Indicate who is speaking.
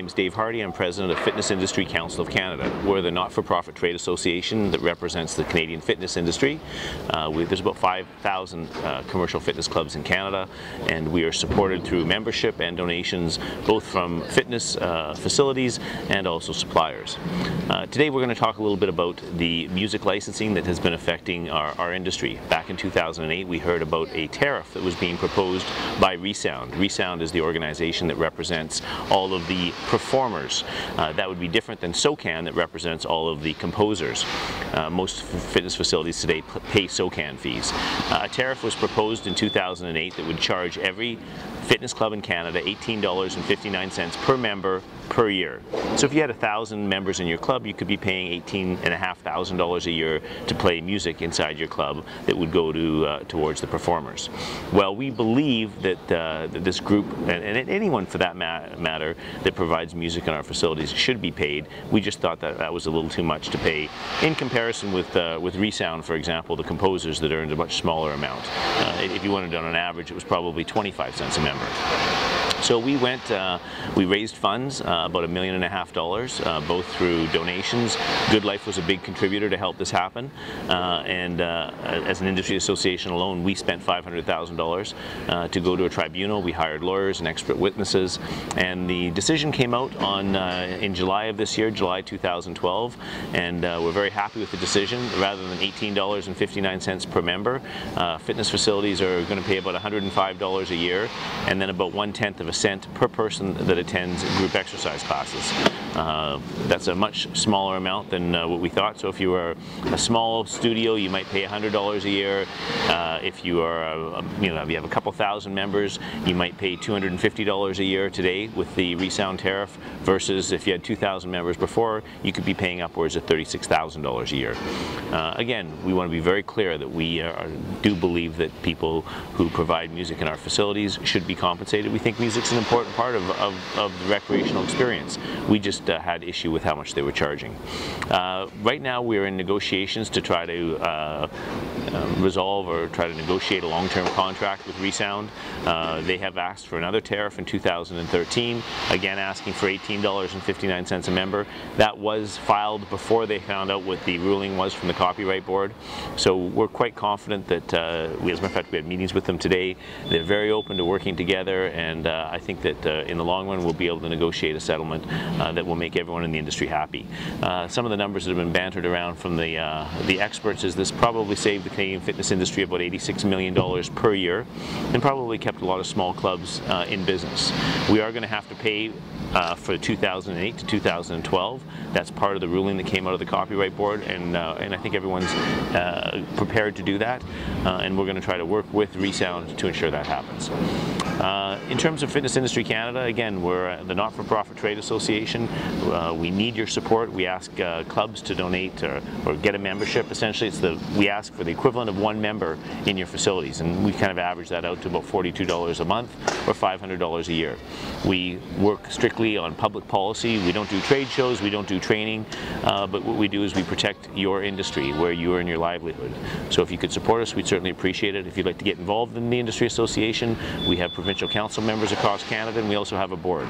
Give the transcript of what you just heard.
Speaker 1: name is Dave Hardy. I'm president of Fitness Industry Council of Canada. We're the not-for-profit trade association that represents the Canadian fitness industry. There's about 5,000 commercial fitness clubs in Canada, and we are supported through membership and donations both from fitness facilities and also suppliers. Today we're going to talk a little bit about the music licensing that has been affecting our industry. Back in 2008 we heard about a tariff that was being proposed by Resound. Resound is the organization that represents all of the performers. That would be different than SOCAN that represents all of the composers. Most fitness facilities today pay SOCAN fees. A tariff was proposed in 2008 that would charge every fitness club in Canada $18.59 per member per year. So if you had 1,000 members in your club, you could be paying $18,500 a year to play music inside your club that would go towards the performers. Well, we believe that this group, and anyone for that matter, that provides music in our facilities should be paid. We just thought that that was a little too much to pay in comparison with Resound, for example, the composers that earned a much smaller amount. If you wanted it on an average, it was probably 25 cents a member. So we raised funds, about $1.5 million, both through donations. Good Life was a big contributor to help this happen, and as an industry association alone, we spent $500,000 to go to a tribunal. We hired lawyers and expert witnesses, and the decision came out in July of this year, July 2012, and we're very happy with the decision. Rather than $18.59 per member, fitness facilities are going to pay about $105 a year, and then about 1/10 of a cent per person that attends group exercise classes. That's a much smaller amount than what we thought. So if you are a small studio, you might pay $100 a year. If you are, if you have a couple thousand members, you might pay $250 a year today with the Resound tariff, versus if you had 2,000 members before, you could be paying upwards of $36,000 a year. Again, we want to be very clear that we do believe that people who provide music in our facilities should be compensated. We think music's an important part of the recreational experience. We just had issue with how much they were charging. Right now we're in negotiations to try to resolve or try to negotiate a long-term contract with Resound. They have asked for another tariff in 2013, again asking for $18.59 a member. That was filed before they found out what the ruling was from the Copyright Board. So we're quite confident that, as a matter of fact, we had meetings with them today. They're very open to working together, and I think that in the long run we'll be able to negotiate a settlement that will make everyone in the industry happy. Some of the numbers that have been bantered around from the experts is this probably saved the Canadian fitness industry about $86 million per year, and probably kept a lot of small clubs in business. We are going to have to pay for 2008 to 2012. That's part of the ruling that came out of the Copyright Board, and I think everyone's prepared to do that, and we're going to try to work with Resound to ensure that happens. In terms of Fitness Industry Canada, again, we're the not-for-profit trade association. We need your support. We ask clubs to donate or get a membership. Essentially, we ask for the equivalent of one member in your facilities, and we kind of average that out to about $42 a month or $500 a year. We work strictly on public policy. We don't do trade shows, we don't do training, but what we do is we protect your industry where you earn your livelihood. So if you could support us, we'd certainly appreciate it. If you'd like to get involved in the industry association, we have provincial council members across Canada, and we also have a board.